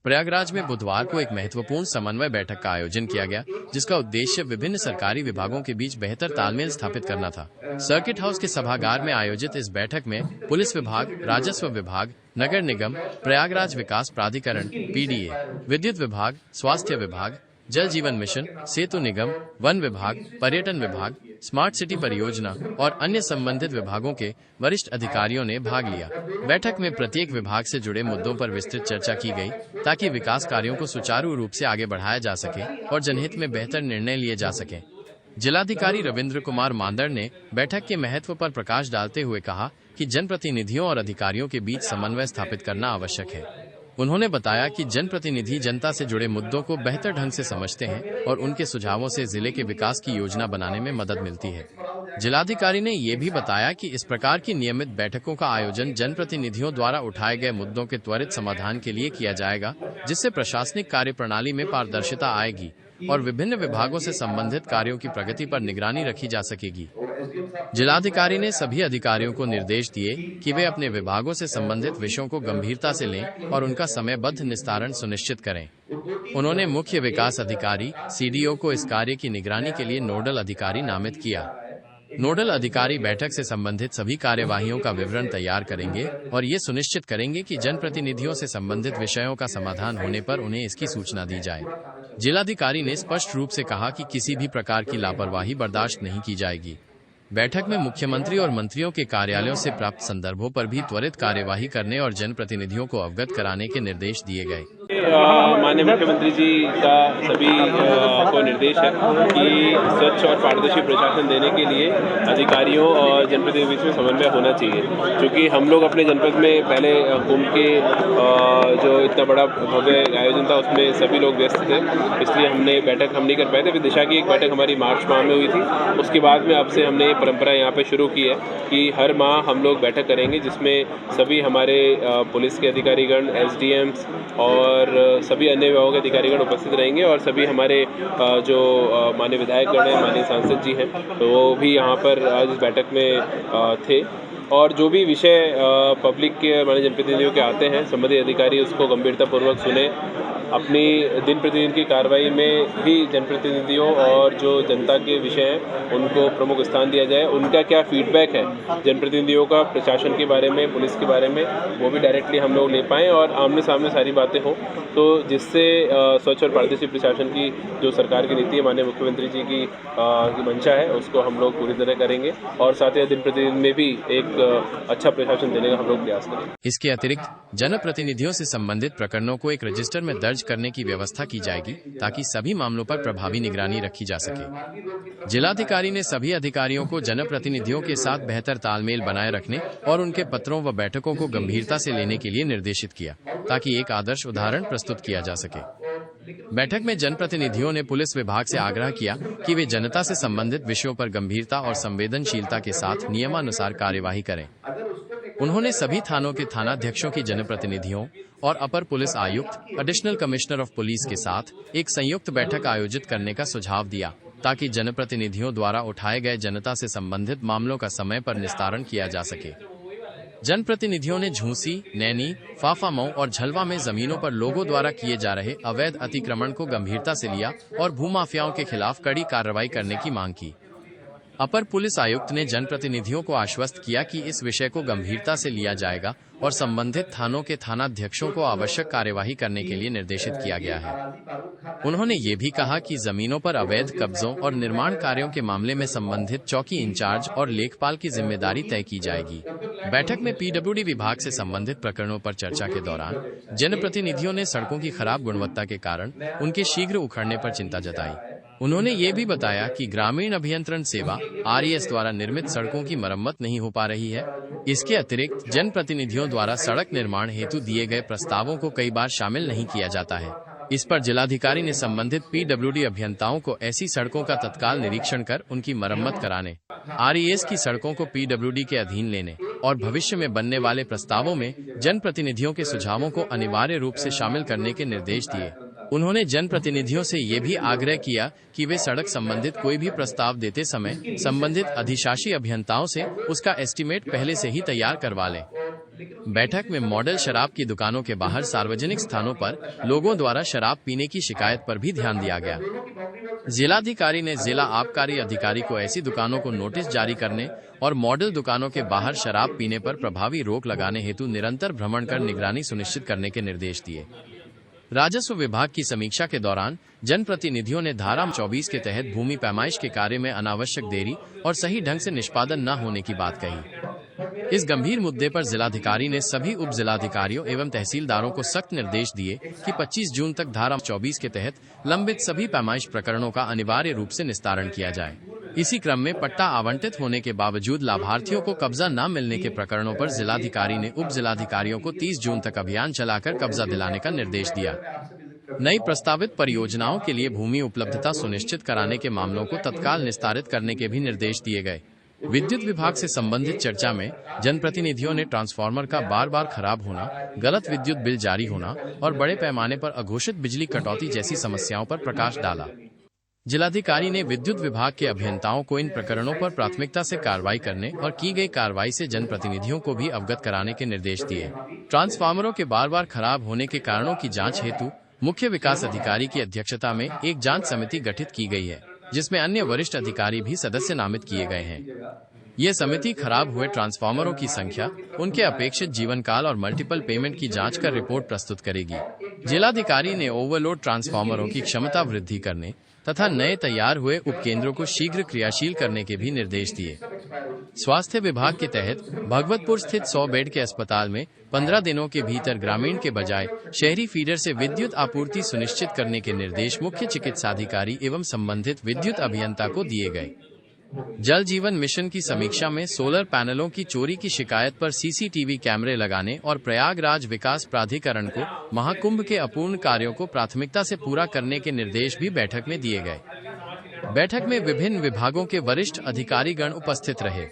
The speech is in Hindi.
प्रयागराज में बुधवार को एक महत्वपूर्ण समन्वय बैठक का आयोजन किया गया, जिसका उद्देश्य विभिन्न सरकारी विभागों के बीच बेहतर तालमेल स्थापित करना था। सर्किट हाउस के सभागार में आयोजित इस बैठक में पुलिस विभाग, राजस्व विभाग, नगर निगम, प्रयागराज विकास प्राधिकरण (पीडीए), विद्युत विभाग, स्वास्थ्य विभाग, जल जीवन मिशन, सेतु निगम, वन विभाग, पर्यटन विभाग, स्मार्ट सिटी परियोजना और अन्य संबंधित विभागों के वरिष्ठ अधिकारियों ने भाग लिया। बैठक में प्रत्येक विभाग से जुड़े मुद्दों पर विस्तृत चर्चा की गई, ताकि विकास कार्यों को सुचारू रूप से आगे बढ़ाया जा सके और जनहित में बेहतर निर्णय लिए जा सके। जिलाधिकारी रविंद्र कुमार मांदड़ ने बैठक के महत्व पर प्रकाश डालते हुए कहा कि जनप्रतिनिधियों और अधिकारियों के बीच समन्वय स्थापित करना आवश्यक है। उन्होंने बताया कि जनप्रतिनिधि जनता से जुड़े मुद्दों को बेहतर ढंग से समझते हैं और उनके सुझावों से जिले के विकास की योजना बनाने में मदद मिलती है। जिलाधिकारी ने ये भी बताया कि इस प्रकार की नियमित बैठकों का आयोजन जनप्रतिनिधियों द्वारा उठाए गए मुद्दों के त्वरित समाधान के लिए किया जाएगा, जिससे प्रशासनिक कार्यप्रणाली में पारदर्शिता आएगी और विभिन्न विभागों से संबंधित कार्यों की प्रगति पर निगरानी रखी जा सकेगी। जिलाधिकारी ने सभी अधिकारियों को निर्देश दिए कि वे अपने विभागों से संबंधित विषयों को गंभीरता से लें और उनका समयबद्ध निस्तारण सुनिश्चित करें। उन्होंने मुख्य विकास अधिकारी (सीडीओ) को इस कार्य की निगरानी के लिए नोडल अधिकारी नामित किया। नोडल अधिकारी बैठक से संबंधित सभी कार्यवाहियों का विवरण तैयार करेंगे और ये सुनिश्चित करेंगे कि जनप्रतिनिधियों से संबंधित विषयों का समाधान होने पर उन्हें इसकी सूचना दी जाए। जिलाधिकारी ने स्पष्ट रूप से कहा कि किसी भी प्रकार की लापरवाही बर्दाश्त नहीं की जाएगी। बैठक में मुख्यमंत्री और मंत्रियों के कार्यालयों से प्राप्त संदर्भों पर भी त्वरित कार्यवाही करने और जनप्रतिनिधियों को अवगत कराने के निर्देश दिए गए। माननीय मुख्यमंत्री जी का सभी को निर्देश है कि स्वच्छ और पारदर्शी प्रशासन देने के लिए अधिकारियों और जनप्रतिनिधियों के बीच में समन्वय होना चाहिए। क्योंकि हम लोग अपने जनपद में पहले कुंभ के जो इतना बड़ा भव्य आयोजन था उसमें सभी लोग व्यस्त थे, इसलिए हमने बैठक हम नहीं कर पाए थे। दिशा की एक बैठक हमारी मार्च माह में हुई थी। उसके बाद में अब से हमने ये परंपरा यहाँ पे शुरू की है कि हर माह हम लोग बैठक करेंगे, जिसमें सभी हमारे पुलिस के अधिकारीगण, एसडीएम्स और सभी अन्य विभागों के अधिकारीगण उपस्थित रहेंगे और सभी हमारे जो माननीय विधायकगण हैं, माननीय सांसद जी हैं, तो वो भी यहाँ पर आज इस बैठक में थे। और जो भी विषय पब्लिक के माननीय जनप्रतिनिधियों के आते हैं, संबंधित अधिकारी उसको गंभीरतापूर्वक सुने। अपनी दिन प्रतिदिन की कार्रवाई में भी जनप्रतिनिधियों और जो जनता के विषय हैं उनको प्रमुख स्थान दिया जाए। उनका क्या फीडबैक है जनप्रतिनिधियों का प्रशासन के बारे में, पुलिस के बारे में, वो भी डायरेक्टली हम लोग ले पाएँ और आमने सामने सारी बातें हों, तो जिससे स्वच्छ और पारदर्शी प्रशासन की जो सरकार की नीति है, माननीय मुख्यमंत्री जी की मंशा है, उसको हम लोग पूरी तरह करेंगे और साथ ही दिन प्रतिदिन में भी एक अच्छा प्रशासन देने का हम लोग प्रयास करेंगे। इसके अतिरिक्त जनप्रतिनिधियों से संबंधित प्रकरणों को एक रजिस्टर में दर्ज करने की व्यवस्था की जाएगी, ताकि सभी मामलों पर प्रभावी निगरानी रखी जा सके। जिलाधिकारी ने सभी अधिकारियों को जनप्रतिनिधियों के साथ बेहतर तालमेल बनाए रखने और उनके पत्रों व बैठकों को गंभीरता से लेने के लिए निर्देशित किया, ताकि एक आदर्श उदाहरण प्रस्तुत किया जा सके। बैठक में जनप्रतिनिधियों ने पुलिस विभाग से आग्रह किया कि वे जनता से संबंधित विषयों पर गंभीरता और संवेदनशीलता के साथ नियमानुसार कार्यवाही करें। उन्होंने सभी थानों के थानाध्यक्षों की जनप्रतिनिधियों और अपर पुलिस आयुक्त, एडिशनल कमिश्नर ऑफ पुलिस के साथ एक संयुक्त बैठक आयोजित करने का सुझाव दिया, ताकि जनप्रतिनिधियों द्वारा उठाए गए जनता से संबंधित मामलों का समय पर निस्तारण किया जा सके। जनप्रतिनिधियों ने झूसी, नैनी, फाफामऊ और झलवा में जमीनों पर लोगों द्वारा किए जा रहे अवैध अतिक्रमण को गंभीरता से लिया और भूमाफियाओं के खिलाफ कड़ी कार्रवाई करने की मांग की। अपर पुलिस आयुक्त ने जनप्रतिनिधियों को आश्वस्त किया कि इस विषय को गंभीरता से लिया जाएगा और संबंधित थानों के थानाध्यक्षों को आवश्यक कार्यवाही करने के लिए निर्देशित किया गया है। उन्होंने ये भी कहा कि जमीनों पर अवैध कब्जों और निर्माण कार्यों के मामले में संबंधित चौकी इंचार्ज और लेखपाल की जिम्मेदारी तय की जाएगी। बैठक में पीडब्ल्यूडी विभाग से संबंधित प्रकरणों पर चर्चा के दौरान जनप्रतिनिधियों ने सड़कों की खराब गुणवत्ता के कारण उनके शीघ्र उखड़ने पर चिंता जताई। उन्होंने ये भी बताया कि ग्रामीण अभियंत्रण सेवा (आरईएस) द्वारा निर्मित सड़कों की मरम्मत नहीं हो पा रही है। इसके अतिरिक्त जनप्रतिनिधियों द्वारा सड़क निर्माण हेतु दिए गए प्रस्तावों को कई बार शामिल नहीं किया जाता है। इस पर जिलाधिकारी ने संबंधित पीडब्ल्यूडी अभियंताओं को ऐसी सड़कों का तत्काल निरीक्षण कर उनकी मरम्मत कराने, आरईएस की सड़कों को पीडब्ल्यूडी के अधीन लेने और भविष्य में बनने वाले प्रस्तावों में जनप्रतिनिधियों के सुझावों को अनिवार्य रूप से शामिल करने के निर्देश दिए। उन्होंने जनप्रतिनिधियों से ये भी आग्रह किया कि वे सड़क संबंधित कोई भी प्रस्ताव देते समय संबंधित अधिशासी अभियंताओं से उसका एस्टीमेट पहले से ही तैयार करवा लें। बैठक में मॉडल शराब की दुकानों के बाहर सार्वजनिक स्थानों पर लोगों द्वारा शराब पीने की शिकायत पर भी ध्यान दिया गया। जिलाधिकारी ने जिला आबकारी अधिकारी को ऐसी दुकानों को नोटिस जारी करने और मॉडल दुकानों के बाहर शराब पीने पर प्रभावी रोक लगाने हेतु निरंतर भ्रमण कर निगरानी सुनिश्चित करने के निर्देश दिए। राजस्व विभाग की समीक्षा के दौरान जनप्रतिनिधियों ने धारा 24 के तहत भूमि पैमाइश के कार्य में अनावश्यक देरी और सही ढंग से निष्पादन न होने की बात कही। इस गंभीर मुद्दे पर जिलाधिकारी ने सभी उप जिलाधिकारियों एवं तहसीलदारों को सख्त निर्देश दिए कि 25 जून तक धारा 24 के तहत लंबित सभी पैमाइश प्रकरणों का अनिवार्य रूप से निस्तारण किया जाए। इसी क्रम में पट्टा आवंटित होने के बावजूद लाभार्थियों को कब्जा न मिलने के प्रकरणों पर जिलाधिकारी ने उप जिलाधिकारियों को 30 जून तक अभियान चलाकर कब्जा दिलाने का निर्देश दिया। नई प्रस्तावित परियोजनाओं के लिए भूमि उपलब्धता सुनिश्चित कराने के मामलों को तत्काल निस्तारित करने के भी निर्देश दिए गए। विद्युत विभाग से संबंधित चर्चा में जनप्रतिनिधियों ने ट्रांसफार्मर का बार-बार खराब होना, गलत विद्युत बिल जारी होना और बड़े पैमाने पर अघोषित बिजली कटौती जैसी समस्याओं पर प्रकाश डाला। जिलाधिकारी ने विद्युत विभाग के अभियंताओं को इन प्रकरणों पर प्राथमिकता से कार्रवाई करने और की गई कार्रवाई से जनप्रतिनिधियों को भी अवगत कराने के निर्देश दिए। ट्रांसफार्मरों के बार-बार खराब होने के कारणों की जांच हेतु मुख्य विकास अधिकारी की अध्यक्षता में एक जांच समिति गठित की गई है, जिसमें अन्य वरिष्ठ अधिकारी भी सदस्य नामित किए गए हैं। ये समिति खराब हुए ट्रांसफार्मरों की संख्या, उनके अपेक्षित जीवन काल और मल्टीपल पेमेंट की जांच कर रिपोर्ट प्रस्तुत करेगी। जिलाधिकारी ने ओवरलोड ट्रांसफार्मरों की क्षमता वृद्धि करने तथा नए तैयार हुए उपकेंद्रों को शीघ्र क्रियाशील करने के भी निर्देश दिए। स्वास्थ्य विभाग के तहत भगवतपुर स्थित 100 बेड के अस्पताल में 15 दिनों के भीतर ग्रामीण के बजाय शहरी फीडर से विद्युत आपूर्ति सुनिश्चित करने के निर्देश मुख्य चिकित्साधिकारी एवं संबंधित विद्युत अभियंता को दिए गए। जल जीवन मिशन की समीक्षा में सोलर पैनलों की चोरी की शिकायत पर सीसीटीवी कैमरे लगाने और प्रयागराज विकास प्राधिकरण को महाकुंभ के अपूर्ण कार्यों को प्राथमिकता से पूरा करने के निर्देश भी बैठक में दिए गए। बैठक में विभिन्न विभागों के वरिष्ठ अधिकारीगण उपस्थित रहे।